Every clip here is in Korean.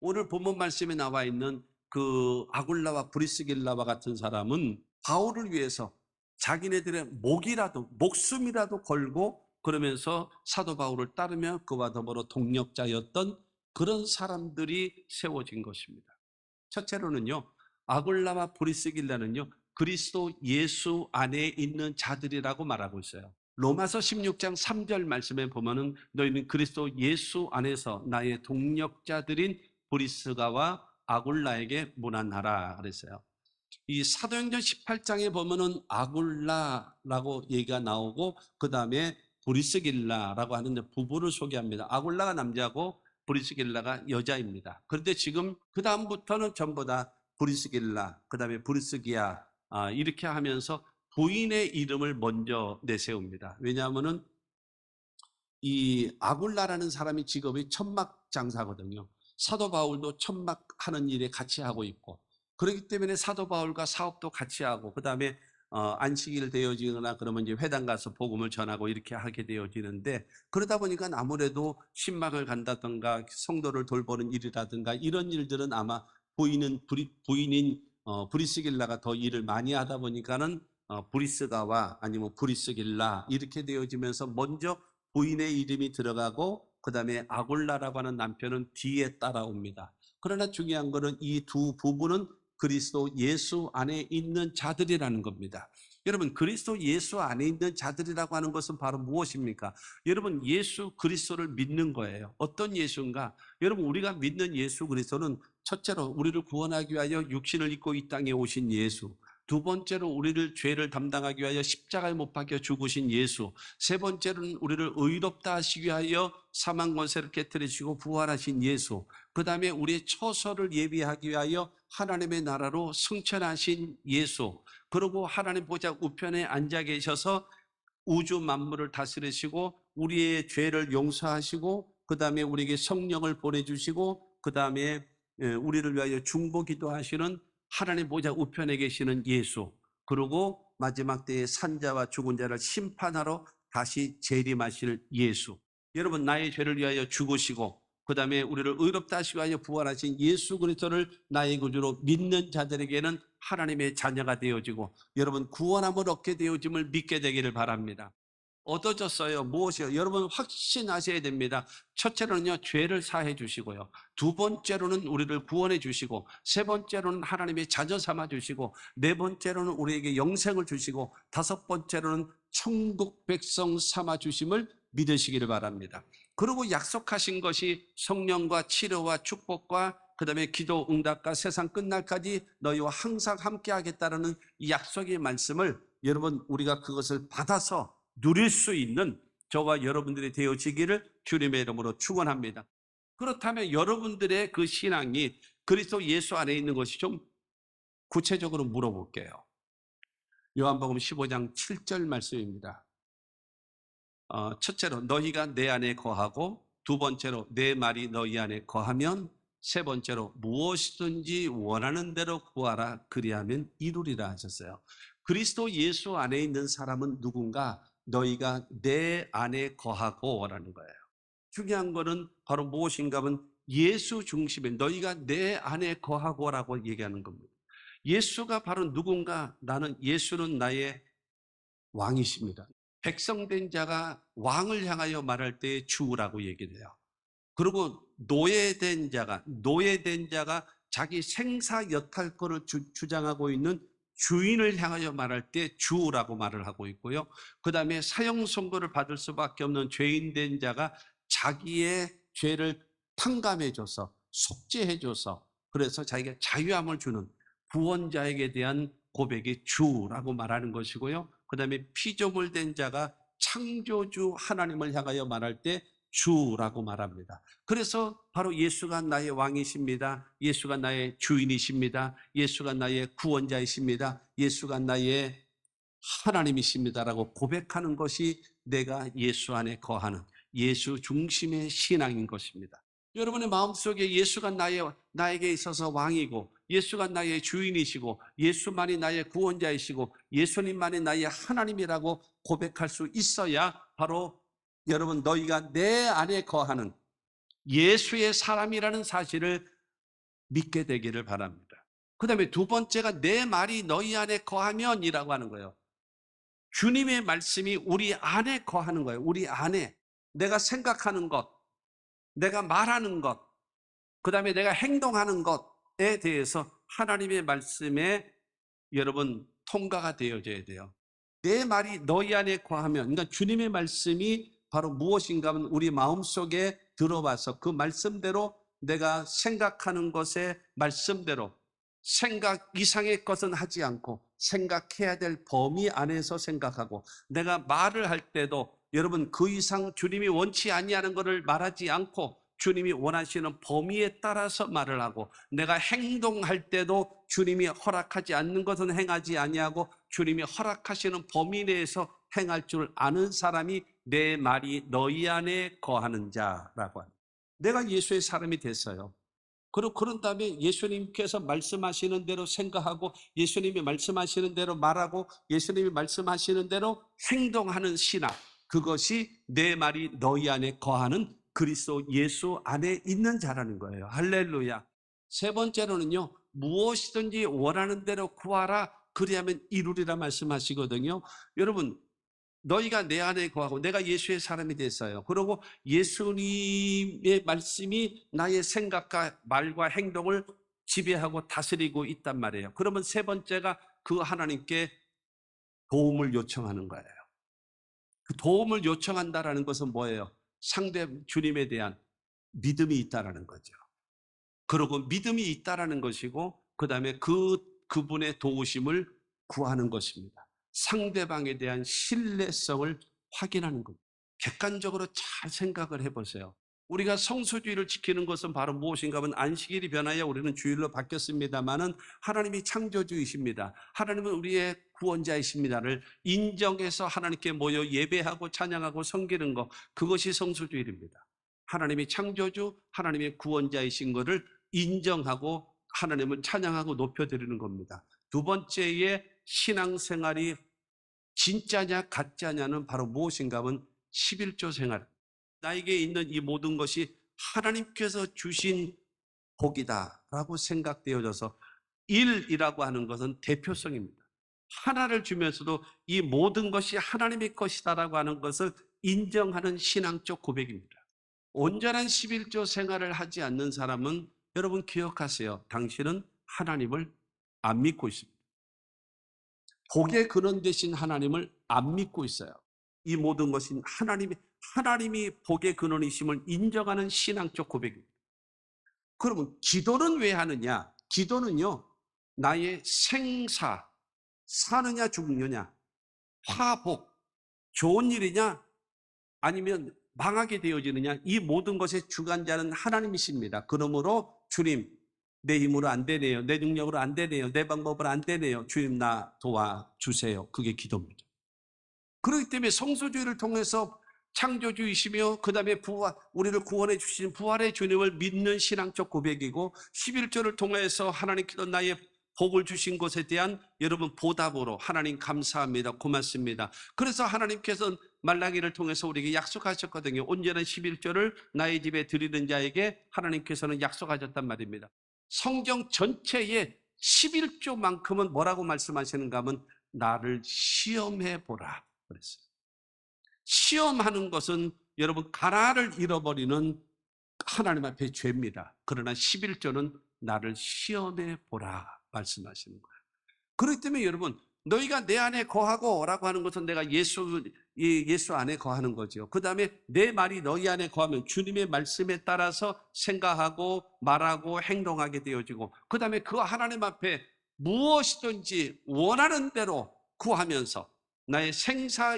오늘 본문 말씀에 나와 있는 그 아굴라와 브리스길라와 같은 사람은 바울을 위해서 자기네들의 목숨이라도 걸고 그러면서 사도 바울을 따르며 그와 더불어 동력자였던 그런 사람들이 세워진 것입니다. 첫째로는요, 아굴라와 브리스길라는요, 그리스도 예수 안에 있는 자들이라고 말하고 있어요. 로마서 16장 3절 말씀에 보면은 너희는 그리스도 예수 안에서 나의 동력자들인 브리스가와 아굴라에게 문안하라 그랬어요. 이 사도행전 18장에 보면은 아굴라라고 얘기가 나오고 그 다음에 브리스길라라고 하는 부부를 소개합니다. 아굴라가 남자고 브리스길라가 여자입니다. 그런데 지금 그 다음부터는 전부 다 브리스길라, 그 다음에 브리스기아 이렇게 하면서 부인의 이름을 먼저 내세웁니다. 왜냐하면은 이 아굴라라는 사람이 직업이 천막 장사거든요. 사도 바울도 천막 하는 일에 같이 하고 있고, 그렇기 때문에 사도 바울과 사업도 같이 하고, 그 다음에 안식일 되어지거나 그러면 이제 회당 가서 복음을 전하고 이렇게 하게 되어지는데, 그러다 보니까 아무래도 신방을 간다든가 성도를 돌보는 일이라든가 이런 일들은 아마 부인인 브리스길라가 더 일을 많이 하다 보니까는 브리스가와 아니면 브리스길라 이렇게 되어지면서 먼저 부인의 이름이 들어가고 그 다음에 아굴라라고 하는 남편은 뒤에 따라옵니다. 그러나 중요한 것은 이 두 부부는 그리스도 예수 안에 있는 자들이라는 겁니다. 여러분, 그리스도 예수 안에 있는 자들이라고 하는 것은 바로 무엇입니까? 여러분, 예수 그리스도를 믿는 거예요. 어떤 예수인가? 여러분, 우리가 믿는 예수 그리스도는 첫째로 우리를 구원하기 위하여 육신을 입고 이 땅에 오신 예수, 두 번째로 우리를 죄를 담당하기 위하여 십자가에 못 박혀 죽으신 예수, 세 번째로는 우리를 의롭다 하시기 위하여 사망 권세를 깨뜨리시고 부활하신 예수, 그 다음에 우리의 처소를 예비하기 위하여 하나님의 나라로 승천하신 예수, 그리고 하나님 보좌 우편에 앉아 계셔서 우주 만물을 다스리시고 우리의 죄를 용서하시고 그 다음에 우리에게 성령을 보내주시고 그 다음에 우리를 위하여 중보기도 하시는 하나님 보좌 우편에 계시는 예수, 그리고 마지막 때에 산자와 죽은 자를 심판하러 다시 재림하실 예수. 여러분, 나의 죄를 위하여 죽으시고 그 다음에 우리를 의롭다 하시기 위하여 부활하신 예수 그리스도를 나의 구주로 믿는 자들에게는 하나님의 자녀가 되어지고 여러분 구원함을 얻게 되어짐을 믿게 되기를 바랍니다. 얻어졌어요. 무엇이요? 여러분 확신하셔야 됩니다. 첫째로는요, 죄를 사해 주시고요. 두 번째로는 우리를 구원해 주시고, 세 번째로는 하나님의 자녀 삼아 주시고, 네 번째로는 우리에게 영생을 주시고, 다섯 번째로는 천국 백성 삼아 주심을 믿으시기를 바랍니다. 그리고 약속하신 것이 성령과 치료와 축복과 그 다음에 기도 응답과 세상 끝날까지 너희와 항상 함께 하겠다라는 이 약속의 말씀을 여러분 우리가 그것을 받아서 누릴 수 있는 저와 여러분들이 되어지기를 주님의 이름으로 축원합니다. 그렇다면 여러분들의 그 신앙이 그리스도 예수 안에 있는 것이 좀 구체적으로 물어볼게요. 요한복음 15장 7절 말씀입니다. 첫째로 너희가 내 안에 거하고, 두 번째로 내 말이 너희 안에 거하면, 세 번째로 무엇이든지 원하는 대로 구하라 그리하면 이루리라 하셨어요. 그리스도 예수 안에 있는 사람은 누군가? 너희가 내 안에 거하고 라는 거예요. 중요한 거는 바로 무엇인가 하면 예수 중심에 너희가 내 안에 거하고라고 얘기하는 겁니다. 예수가 바로 누군가? 예수는 나의 왕이십니다. 백성된 자가 왕을 향하여 말할 때 주라고 얘기를 해요. 그리고 노예된 자가 자기 생사 여탈권을 주장하고 있는 주인을 향하여 말할 때 주라고 말을 하고 있고요. 그 다음에 사형 선고를 받을 수밖에 없는 죄인된 자가 자기의 죄를 탕감해줘서 속죄해줘서 그래서 자기가 자유함을 주는 구원자에게 대한 고백이 주라고 말하는 것이고요. 그 다음에 피조물된 자가 창조주 하나님을 향하여 말할 때 주라고 말합니다. 그래서 바로 예수가 나의 왕이십니다. 예수가 나의 주인이십니다. 예수가 나의 구원자이십니다. 예수가 나의 하나님이십니다라고 고백하는 것이 내가 예수 안에 거하는 예수 중심의 신앙인 것입니다. 여러분의 마음속에 예수가 나에게 있어서 왕이고 예수가 나의 주인이시고 예수만이 나의 구원자이시고 예수님만이 나의 하나님이라고 고백할 수 있어야 바로 여러분 너희가 내 안에 거하는 예수의 사람이라는 사실을 믿게 되기를 바랍니다. 그 다음에 두 번째가 내 말이 너희 안에 거하면이라고 하는 거예요. 주님의 말씀이 우리 안에 거하는 거예요. 우리 안에 내가 생각하는 것, 내가 말하는 것, 그 다음에 내가 행동하는 것에 대해서 하나님의 말씀에 여러분 통과가 되어져야 돼요. 내 말이 너희 안에 거하면, 그러니까 주님의 말씀이 바로 무엇인가 하면 우리 마음속에 들어와서 그 말씀대로 내가 생각하는 것의 말씀대로 생각 이상의 것은 하지 않고 생각해야 될 범위 안에서 생각하고, 내가 말을 할 때도 여러분 그 이상 주님이 원치 아니하는 것을 말하지 않고 주님이 원하시는 범위에 따라서 말을 하고, 내가 행동할 때도 주님이 허락하지 않는 것은 행하지 아니하고 주님이 허락하시는 범위 내에서 행할 줄 아는 사람이 내 말이 너희 안에 거하는 자라고 합니다. 내가 예수의 사람이 됐어요. 그런 다음에 예수님께서 말씀하시는 대로 생각하고 예수님이 말씀하시는 대로 말하고 예수님이 말씀하시는 대로 행동하는 신앙, 그것이 내 말이 너희 안에 거하는 그리스도 예수 안에 있는 자라는 거예요. 할렐루야. 세 번째로는요, 무엇이든지 원하는 대로 구하라 그리하면 이루리라 말씀하시거든요. 여러분, 너희가 내 안에 거하고 내가 예수의 사람이 됐어요. 그리고 예수님의 말씀이 나의 생각과 말과 행동을 지배하고 다스리고 있단 말이에요. 그러면 세 번째가 그 하나님께 도움을 요청하는 거예요. 그 도움을 요청한다라는 것은 뭐예요? 상대 주님에 대한 믿음이 있다라는 거죠. 그리고 믿음이 있다라는 것이고, 그 다음에 그분의 도우심을 구하는 것입니다. 상대방에 대한 신뢰성을 확인하는 겁니다. 객관적으로 잘 생각을 해보세요. 우리가 성수주의를 지키는 것은 바로 무엇인가 하면 안식일이 변하여 우리는 주일로 바뀌었습니다마는 하나님이 창조주이십니다. 하나님은 우리의 구원자이십니다를 인정해서 하나님께 모여 예배하고 찬양하고 섬기는 것, 그것이 성수주일입니다. 하나님이 창조주, 하나님의 구원자이신 것을 인정하고 하나님을 찬양하고 높여드리는 겁니다. 두 번째의 신앙생활이 진짜냐 가짜냐는 바로 무엇인가 하면 11조 생활. 나에게 있는 이 모든 것이 하나님께서 주신 복이다라고 생각되어져서, 일이라고 하는 것은 대표성입니다. 하나를 주면서도 이 모든 것이 하나님의 것이다라고 하는 것을 인정하는 신앙적 고백입니다. 온전한 11조 생활을 하지 않는 사람은 여러분 기억하세요. 당신은 하나님을 안 믿고 있습니다. 복의 근원 되신 하나님을 안 믿고 있어요. 이 모든 것이 하나님이 복의 근원이심을 인정하는 신앙적 고백입니다. 그러면 기도는 왜 하느냐? 기도는요, 나의 생사, 사느냐 죽느냐, 화복, 좋은 일이냐 아니면 망하게 되어지느냐, 이 모든 것의 주관자는 하나님이십니다. 그러므로 주님, 내 힘으로 안 되네요. 내 능력으로 안 되네요. 내 방법으로 안 되네요. 주님, 나 도와주세요. 그게 기도입니다. 그렇기 때문에 성소주의를 통해서 창조주이시며 그 다음에 우리를 구원해 주신 부활의 주님을 믿는 신앙적 고백이고, 11조를 통해서 하나님께서 나의 복을 주신 것에 대한 여러분 보답으로 하나님 감사합니다. 고맙습니다. 그래서 하나님께서 말라기를 통해서 우리에게 약속하셨거든요. 온전한 11조를 나의 집에 드리는 자에게 하나님께서는 약속하셨단 말입니다. 성경 전체에 11조만큼은 뭐라고 말씀하시는가 하면 나를 시험해 보라 그랬어요. 시험하는 것은 여러분 가나를 잃어버리는 하나님 앞에 죄입니다. 그러나 11조는 나를 시험해 보라 말씀하시는 거예요. 그렇기 때문에 여러분, 너희가 내 안에 거하고 라고 하는 것은 내가 예수 안에 거하는 거죠. 그 다음에 내 말이 너희 안에 거하면 주님의 말씀에 따라서 생각하고 말하고 행동하게 되어지고, 그 다음에 그 하나님 앞에 무엇이든지 원하는 대로 구하면서 나의 생사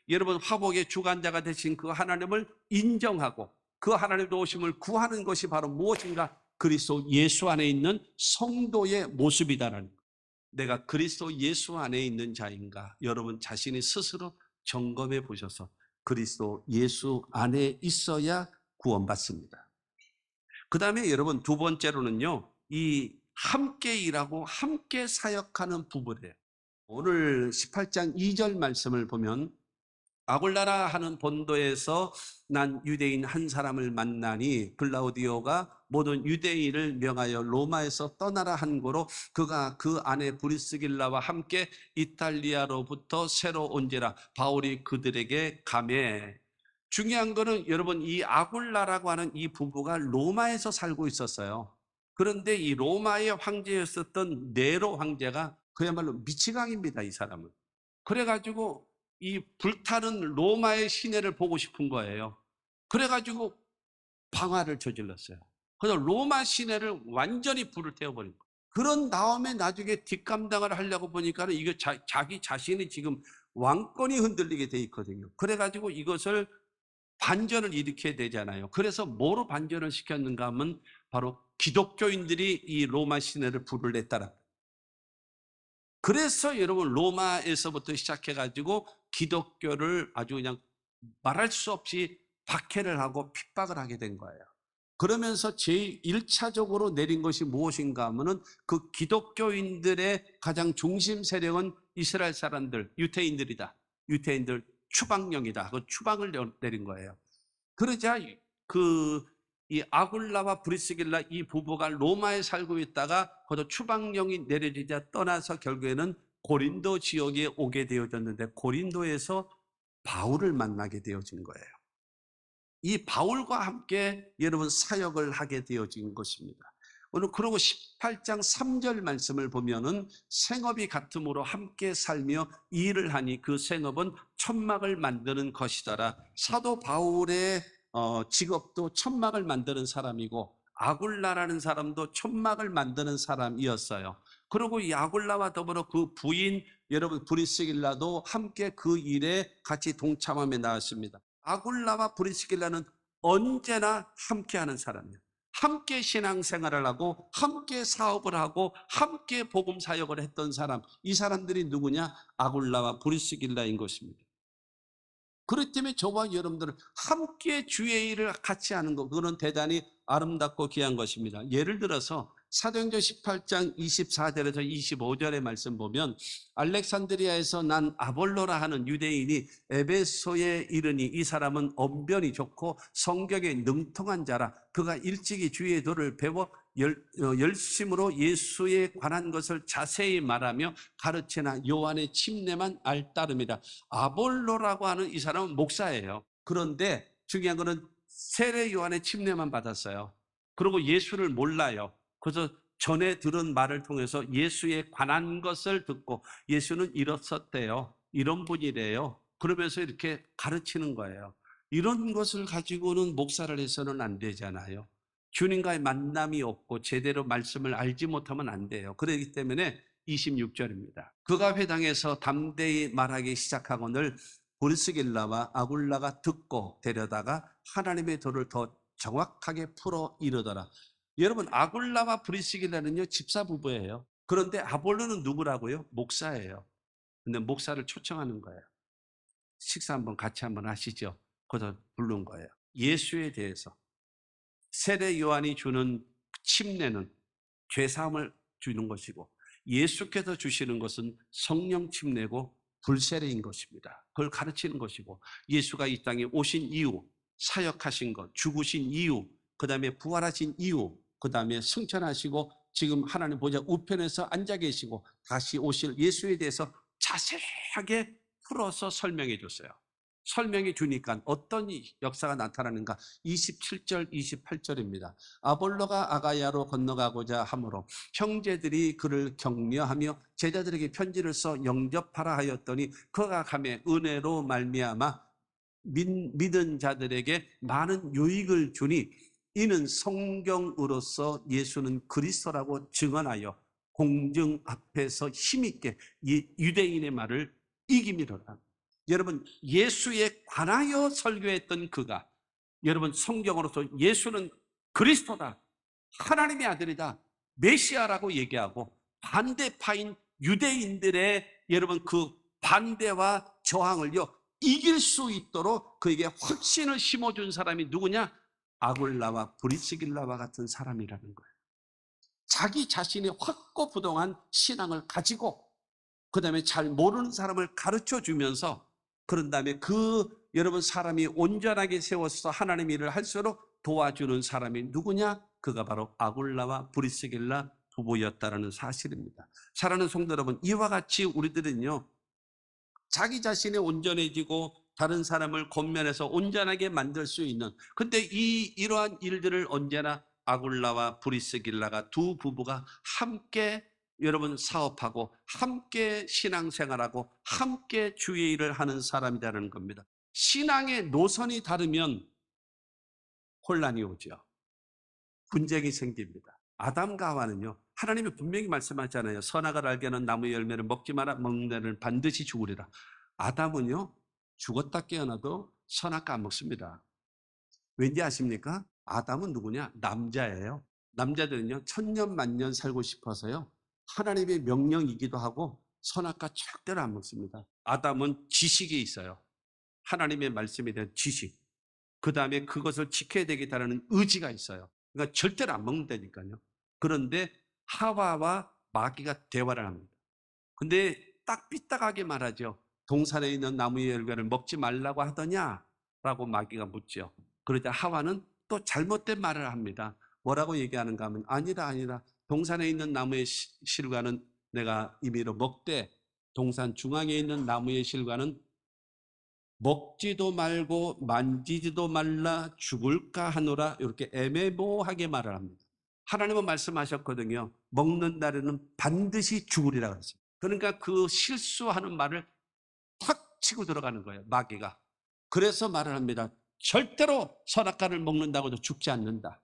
여러분 화복의 주관자가 되신 그 하나님을 인정하고 그 하나님 도우심을 구하는 것이 바로 무엇인가? 그리스도 예수 안에 있는 성도의 모습이다라는 것. 내가 그리스도 예수 안에 있는 자인가? 여러분 자신이 스스로 점검해 보셔서 그리스도 예수 안에 있어야 구원받습니다. 그 다음에 여러분 두 번째로는요, 이 함께 일하고 함께 사역하는 부부래요. 오늘 18장 2절 말씀을 보면, 아굴라라 하는 본도에서 난 유대인 한 사람을 만나니 글라우디오가 모든 유대인을 명하여 로마에서 떠나라 한 거로 그가 그 아내 브리스길라와 함께 이탈리아로부터 새로 온지라. 바울이 그들에게 가매. 중요한 거는 여러분, 이 아굴라라고 하는 이 부부가 로마에서 살고 있었어요. 그런데 이 로마의 황제였었던 네로 황제가 그야말로 미치광입니다, 이 사람은. 그래가지고 이 불타는 로마의 시내를 보고 싶은 거예요. 그래가지고 방화를 저질렀어요. 그래서 로마 시내를 완전히 불을 태워버린 거예요. 그런 다음에 나중에 뒷감당을 하려고 보니까 이거 자기 자신이 지금 왕권이 흔들리게 돼 있거든요. 그래가지고 이것을 반전을 일으켜야 되잖아요. 그래서 뭐로 반전을 시켰는가 하면 바로 기독교인들이 이 로마 시내를 불을 냈다라. 그래서 여러분, 로마에서부터 시작해가지고 기독교를 아주 그냥 말할 수 없이 박해를 하고 핍박을 하게 된 거예요. 그러면서 제1차적으로 내린 것이 무엇인가 하면은 그 기독교인들의 가장 중심 세력은 이스라엘 사람들, 유태인들이다. 유태인들 추방령이다. 그 추방을 내린 거예요. 그러자 이 아굴라와 브리스길라 이 부부가 로마에 살고 있다가 거기서 추방령이 내려지자 떠나서 결국에는 고린도 지역에 오게 되어졌는데, 고린도에서 바울을 만나게 되어진 거예요. 이 바울과 함께 여러분 사역을 하게 되어진 것입니다. 오늘 그러고 18장 3절 말씀을 보면은 생업이 같음으로 함께 살며 일을 하니 그 생업은 천막을 만드는 것이더라. 사도 바울의 직업도 천막을 만드는 사람이고 아굴라라는 사람도 천막을 만드는 사람이었어요. 그리고 이 아굴라와 더불어 그 부인 여러분 브리스길라도 함께 그 일에 같이 동참함에 나왔습니다. 아굴라와 브리스길라는 언제나 함께하는 사람이에요. 함께 신앙생활을 하고 함께 사업을 하고 함께 복음 사역을 했던 사람, 이 사람들이 누구냐? 아굴라와 브리스길라인 것입니다. 그렇기 때문에 저와 여러분들은 함께 주의 일을 같이 하는 것, 그거는 대단히 아름답고 귀한 것입니다. 예를 들어서 사도행전 18장 24절에서 25절의 말씀 보면 알렉산드리아에서 난 아볼로라 하는 유대인이 에베소에 이르니 이 사람은 언변이 좋고 성경에 능통한 자라. 그가 일찍이 주의 도를 배워 열심으로 예수에 관한 것을 자세히 말하며 가르치나 요한의 침례만 알따름이다. 아볼로라고 하는 이 사람은 목사예요. 그런데 중요한 것은 세례 요한의 침례만 받았어요. 그리고 예수를 몰라요. 그래서 전에 들은 말을 통해서 예수에 관한 것을 듣고 예수는 이렇었대요. 이런 분이래요. 그러면서 이렇게 가르치는 거예요. 이런 것을 가지고는 목사를 해서는 안 되잖아요. 주님과의 만남이 없고 제대로 말씀을 알지 못하면 안 돼요. 그렇기 때문에 26절입니다. 그가 회당에서 담대히 말하기 시작하거늘 브리스길라와 아굴라가 듣고 데려다가 하나님의 도를 더 정확하게 풀어 이르더라. 여러분, 아굴라와 브리스길라는요 집사 부부예요. 그런데 아볼로는 누구라고요? 목사예요. 근데 목사를 초청하는 거예요. 식사 한번 같이 한번 하시죠. 거기서 부른 거예요. 예수에 대해서 세례 요한이 주는 침례는 죄사함을 주는 것이고 예수께서 주시는 것은 성령 침례고 불세례인 것입니다. 그걸 가르치는 것이고 예수가 이 땅에 오신 이유, 사역하신 것, 죽으신 이유, 그 다음에 부활하신 이유, 그 다음에 승천하시고 지금 하나님 보좌 우편에서 앉아 계시고 다시 오실 예수에 대해서 자세하게 풀어서 설명해 줬어요. 설명해 주니까 어떤 역사가 나타나는가? 27절, 28절입니다. 아볼로가 아가야로 건너가고자 하므로 형제들이 그를 격려하며 제자들에게 편지를 써 영접하라 하였더니 그가 가매 은혜로 말미암아 믿은 자들에게 많은 유익을 주니 이는 성경으로서 예수는 그리스도라고 증언하여 공중 앞에서 힘있게 유대인의 말을 이기미로라. 여러분, 예수에 관하여 설교했던 그가 여러분 성경으로서 예수는 그리스도다, 하나님의 아들이다, 메시아라고 얘기하고 반대파인 유대인들의 여러분 그 반대와 저항을요 이길 수 있도록 그에게 확신을 심어준 사람이 누구냐? 아굴라와 브리스길라와 같은 사람이라는 거예요. 자기 자신의 확고부동한 신앙을 가지고 그 다음에 잘 모르는 사람을 가르쳐 주면서 그런 다음에 여러분 사람이 온전하게 세워서 하나님 일을 할수록 도와주는 사람이 누구냐? 그가 바로 아굴라와 브리스길라 부부였다라는 사실입니다. 사랑하는 성도 여러분, 이와 같이 우리들은요, 자기 자신이 온전해지고 다른 사람을 겉면에서 온전하게 만들 수 있는, 근데 이러한 일들을 언제나 아굴라와 브리스길라가 두 부부가 함께 여러분 사업하고 함께 신앙생활하고 함께 주의 일을 하는 사람이라는 겁니다. 신앙의 노선이 다르면 혼란이 오죠. 분쟁이 생깁니다. 아담과 하와는요, 하나님이 분명히 말씀하잖아요. 선악을 알게 하는 나무의 열매를 먹지 마라. 먹는 자는 반드시 죽으리라. 아담은요, 죽었다 깨어나도 선악과 안 먹습니다. 왠지 아십니까? 아담은 누구냐? 남자예요. 남자들은요, 천년 만년 살고 싶어서요, 하나님의 명령이기도 하고 선악과 절대로 안 먹습니다. 아담은 지식이 있어요. 하나님의 말씀에 대한 지식. 그 다음에 그것을 지켜야 되겠다는 의지가 있어요. 그러니까 절대로 안 먹는다니까요. 그런데 하와와 마귀가 대화를 합니다. 근데 딱 삐딱하게 말하죠. 동산에 있는 나무의 열매를 먹지 말라고 하더냐? 라고 마귀가 묻죠. 그러자 하와는 또 잘못된 말을 합니다. 뭐라고 얘기하는가 하면 아니다. 동산에 있는 나무의 실과는 내가 임의로 먹되 동산 중앙에 있는 나무의 실과는 먹지도 말고 만지지도 말라 죽을까 하노라. 이렇게 애매모호하게 말을 합니다. 하나님은 말씀하셨거든요. 먹는 날에는 반드시 죽으리라 그랬어요. 그러니까 그 실수하는 말을 탁 치고 들어가는 거예요, 마귀가. 그래서 말을 합니다. 절대로 선악과를 먹는다고 해도 죽지 않는다.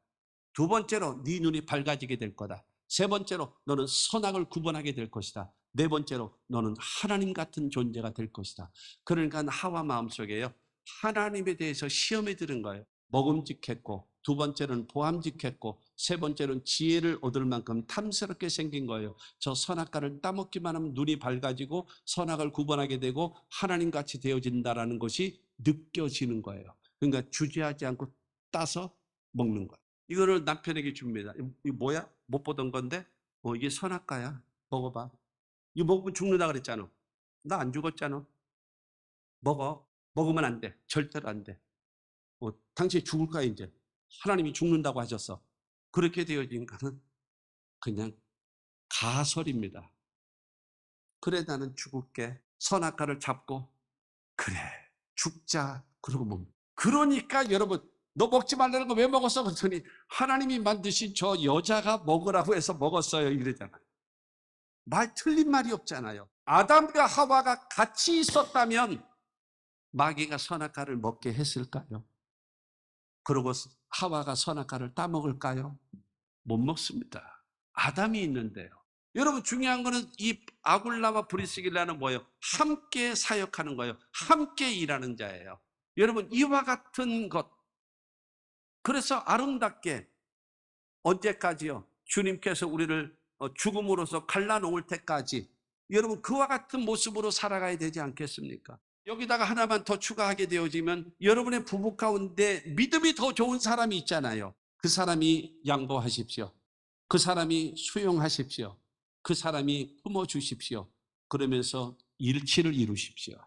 두 번째로 네 눈이 밝아지게 될 거다. 세 번째로 너는 선악을 구분하게 될 것이다. 네 번째로 너는 하나님 같은 존재가 될 것이다. 그러니까 하와 마음속에요, 하나님에 대해서 시험에 들은 거예요. 먹음직했고, 두 번째는 보암직했고, 세 번째는 지혜를 얻을 만큼 탐스럽게 생긴 거예요. 저 선악과를 따먹기만 하면 눈이 밝아지고 선악을 구분하게 되고 하나님같이 되어진다라는 것이 느껴지는 거예요. 그러니까 주저하지 않고 따서 먹는 거예요. 이거를 남편에게 줍니다. 이거 뭐야? 못 보던 건데? 이게 선악과야. 먹어봐. 이거 먹으면 죽는다 그랬잖아. 나 안 죽었잖아. 먹어. 먹으면 안 돼. 절대로 안 돼. 당신이 죽을 거야, 이제. 하나님이 죽는다고 하셨어. 그렇게 되어진 거는 그냥 가설입니다. 그래, 나는 죽을게. 선악과를 잡고, 그래, 죽자. 그러고 뭐. 그러니까 여러분, 너 먹지 말라는 거 왜 먹었어? 그랬더니 하나님이 만드신 저 여자가 먹으라고 해서 먹었어요. 이러잖아요. 말 틀린 말이 없잖아요. 아담과 하와가 같이 있었다면 마귀가 선악과를 먹게 했을까요? 그리고 하와가 선악과를 따먹을까요? 못 먹습니다. 아담이 있는데요. 여러분, 중요한 거는 이 아굴라와 브리스길라는 뭐예요? 함께 사역하는 거예요. 함께 일하는 자예요. 여러분, 이와 같은 것. 그래서 아름답게 언제까지요? 주님께서 우리를 죽음으로써 갈라놓을 때까지 여러분, 그와 같은 모습으로 살아가야 되지 않겠습니까? 여기다가 하나만 더 추가하게 되어지면 여러분의 부부 가운데 믿음이 더 좋은 사람이 있잖아요. 그 사람이 양보하십시오. 그 사람이 수용하십시오. 그 사람이 품어주십시오. 그러면서 일치를 이루십시오.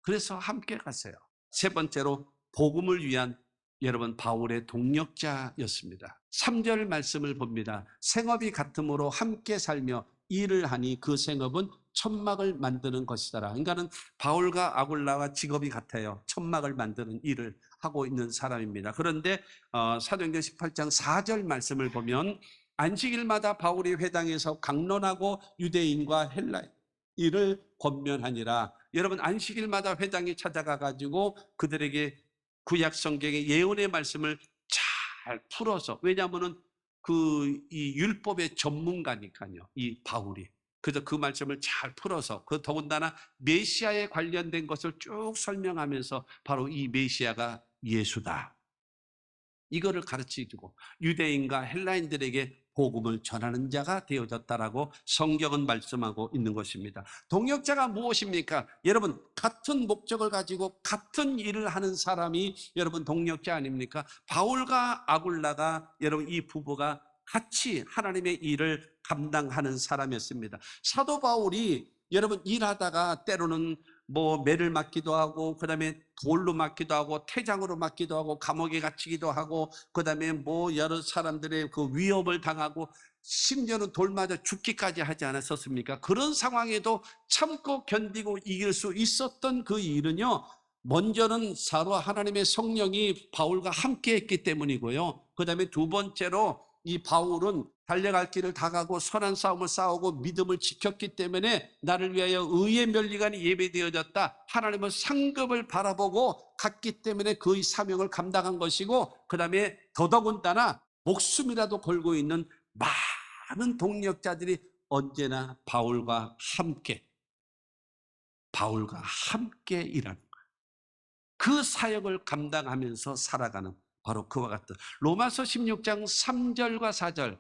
그래서 함께 가세요. 세 번째로 복음을 위한 여러분 바울의 동력자였습니다. 3절 말씀을 봅니다. 생업이 같음으로 함께 살며 일을 하니 그 생업은 천막을 만드는 것이더라. 그러니까는 바울과 아굴라와 직업이 같아요. 천막을 만드는 일을 하고 있는 사람입니다. 그런데 사도행전 18장 4절 말씀을 보면 안식일마다 바울이 회당에서 강론하고 유대인과 헬라인을 권면하니라. 여러분, 안식일마다 회당에 찾아가 가지고 그들에게 구약 성경의 예언의 말씀을 잘 풀어서, 왜냐하면은 이 율법의 전문가니까요, 이 바울이. 그래서 그 말씀을 잘 풀어서, 그 더군다나 메시아에 관련된 것을 쭉 설명하면서 바로 이 메시아가 예수다, 이거를 가르치고 유대인과 헬라인들에게 복음을 전하는 자가 되어졌다라고 성경은 말씀하고 있는 것입니다. 동역자가 무엇입니까? 여러분, 같은 목적을 가지고 같은 일을 하는 사람이 여러분 동역자 아닙니까? 바울과 아굴라가 여러분 이 부부가 같이 하나님의 일을 감당하는 사람이었습니다. 사도 바울이 여러분 일하다가 때로는 뭐 매를 맞기도 하고, 그다음에 돌로 맞기도 하고, 태장으로 맞기도 하고, 감옥에 갇히기도 하고, 그다음에 뭐 여러 사람들의 그 위협을 당하고, 심지어는 돌 맞아 죽기까지 하지 않았었습니까? 그런 상황에도 참고 견디고 이길 수 있었던 그 일은요, 먼저는 바로 하나님의 성령이 바울과 함께 했기 때문이고요. 그 다음에 두 번째로 이 바울은 달려갈 길을 다 가고 선한 싸움을 싸우고 믿음을 지켰기 때문에 나를 위하여 의의 면류관이 예배되어졌다. 하나님은 상급을 바라보고 갔기 때문에 그의 사명을 감당한 것이고, 그 다음에 더더군다나 목숨이라도 걸고 있는 많은 동력자들이 언제나 바울과 함께 일하는 그 사역을 감당하면서 살아가는 바로 그와 같은 로마서 16장 3절과 4절,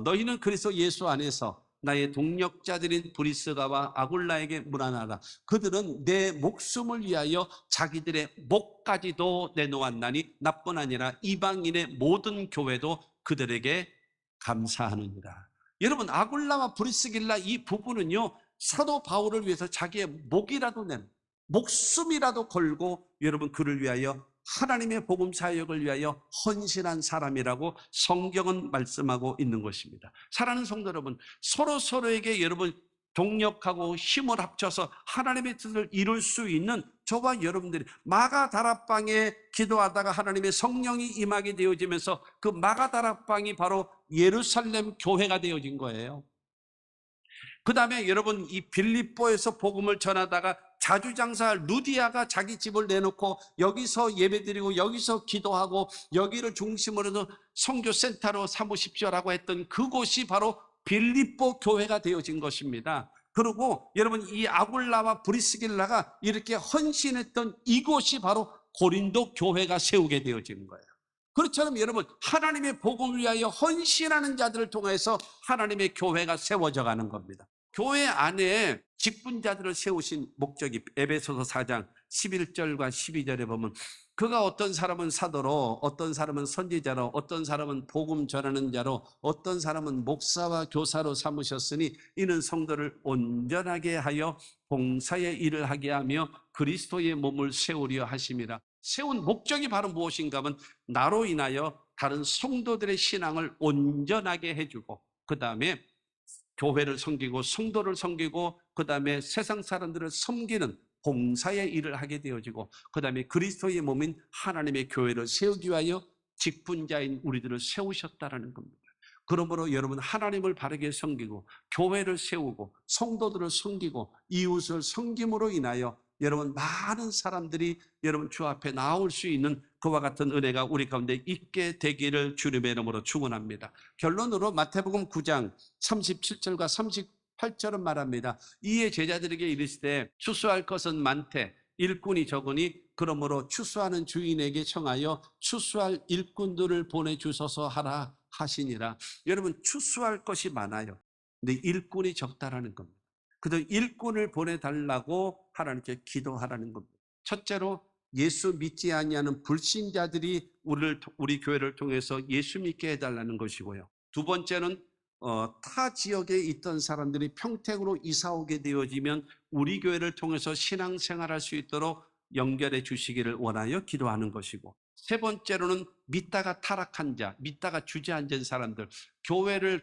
너희는 그리스도 예수 안에서 나의 동력자들인 브리스가와 아굴라에게 문안하라. 그들은 내 목숨을 위하여 자기들의 목까지도 내놓았나니 나뿐 아니라 이방인의 모든 교회도 그들에게 감사하느니라. 여러분, 아굴라와 브리스길라 이 부부는요, 사도 바울을 위해서 자기의 목이라도 낸, 목숨이라도 걸고 여러분 그를 위하여, 하나님의 복음 사역을 위하여 헌신한 사람이라고 성경은 말씀하고 있는 것입니다. 사랑하는 성도 여러분, 서로에게 여러분 동력하고 힘을 합쳐서 하나님의 뜻을 이룰 수 있는 저와 여러분들이 마가다락방에 기도하다가 하나님의 성령이 임하게 되어지면서 그 마가다락방이 바로 예루살렘 교회가 되어진 거예요. 그 다음에 여러분 이 빌립보에서 복음을 전하다가 자주장사 루디아가 자기 집을 내놓고 여기서 예배드리고 여기서 기도하고 여기를 중심으로 해서 선교센터로 삼으십시오라고 했던 그곳이 바로 빌립보 교회가 되어진 것입니다. 그리고 여러분 이 아굴라와 브리스길라가 이렇게 헌신했던 이곳이 바로 고린도 교회가 세우게 되어진 거예요. 그렇처럼 여러분 하나님의 복음을 위하여 헌신하는 자들을 통해서 하나님의 교회가 세워져 가는 겁니다. 교회 안에 직분자들을 세우신 목적이 에베소서 4장 11절과 12절에 보면 그가 어떤 사람은 사도로, 어떤 사람은 선지자로, 어떤 사람은 복음 전하는 자로, 어떤 사람은 목사와 교사로 삼으셨으니 이는 성도를 온전하게 하여 봉사의 일을 하게 하며 그리스도의 몸을 세우려 하심이라. 세운 목적이 바로 무엇인가 하면 나로 인하여 다른 성도들의 신앙을 온전하게 해주고, 그 다음에 교회를 섬기고 성도를 섬기고, 그 다음에 세상 사람들을 섬기는 봉사의 일을 하게 되어지고, 그 다음에 그리스도의 몸인 하나님의 교회를 세우기 위하여 직분자인 우리들을 세우셨다라는 겁니다. 그러므로 여러분 하나님을 바르게 섬기고 교회를 세우고 성도들을 섬기고 이웃을 섬김으로 인하여 여러분 많은 사람들이 여러분 주 앞에 나올 수 있는 그와 같은 은혜가 우리 가운데 있게 되기를 주님의 이름으로 축원합니다. 결론으로 마태복음 9장 37절과 38절은 말합니다. 이에 제자들에게 이르시되 추수할 것은 많되 일꾼이 적으니 그러므로 추수하는 주인에게 청하여 추수할 일꾼들을 보내주소서 하라 하시니라. 여러분 추수할 것이 많아요. 근데 일꾼이 적다라는 겁니다. 그래서 일꾼을 보내달라고 하나님께 기도하라는 겁니다. 첫째로 예수 믿지 아니하는 불신자들이 우리 교회를 통해서 예수 믿게 해달라는 것이고요. 두 번째는 타 지역에 있던 사람들이 평택으로 이사 오게 되어지면 우리 교회를 통해서 신앙생활할 수 있도록 연결해 주시기를 원하여 기도하는 것이고, 세 번째로는 믿다가 타락한 자, 믿다가 주저앉은 사람들,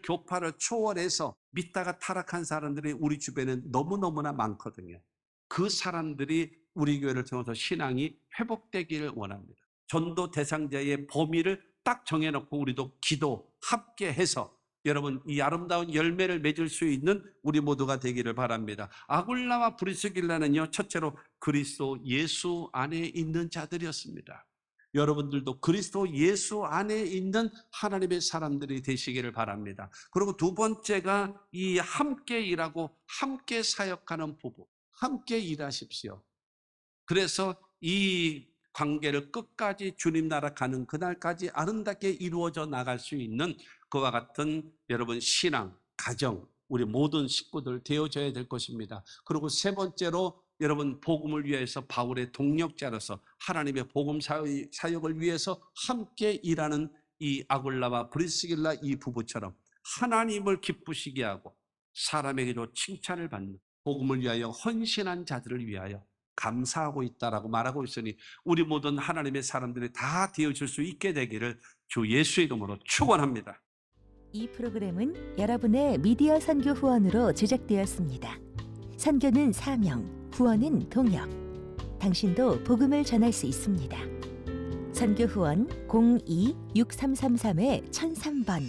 교파를 초월해서 믿다가 타락한 사람들이 우리 주변에 너무너무나 많거든요. 그 사람들이 우리 교회를 통해서 신앙이 회복되기를 원합니다. 전도 대상자의 범위를 딱 정해놓고 우리도 기도 함께 해서 여러분 이 아름다운 열매를 맺을 수 있는 우리 모두가 되기를 바랍니다. 아굴라와 브리스길라는요, 첫째로 그리스도 예수 안에 있는 자들이었습니다. 여러분들도 그리스도 예수 안에 있는 하나님의 사람들이 되시기를 바랍니다. 그리고 두 번째가 이 함께 일하고 함께 사역하는 부부, 함께 일하십시오. 그래서 이 관계를 끝까지 주님 나라 가는 그날까지 아름답게 이루어져 나갈 수 있는 그와 같은 여러분 신앙, 가정, 우리 모든 식구들 되어져야 될 것입니다. 그리고 세 번째로 여러분 복음을 위해서 바울의 동력자로서 하나님의 복음 사역을 위해서 함께 일하는 이 아굴라와 브리스길라 이 부부처럼 하나님을 기쁘시게 하고 사람에게도 칭찬을 받는 복음을 위하여 헌신한 자들을 위하여 감사하고 있다라고 말하고 있으니 우리 모든 하나님의 사람들이 다 되어줄 수 있게 되기를 주 예수의 이름으로 축원합니다. 이 프로그램은 여러분의 미디어 선교 후원으로 제작되었습니다. 선교는 사명, 후원은 동역. 당신도 복음을 전할 수 있습니다. 선교 후원 02-6333-1003번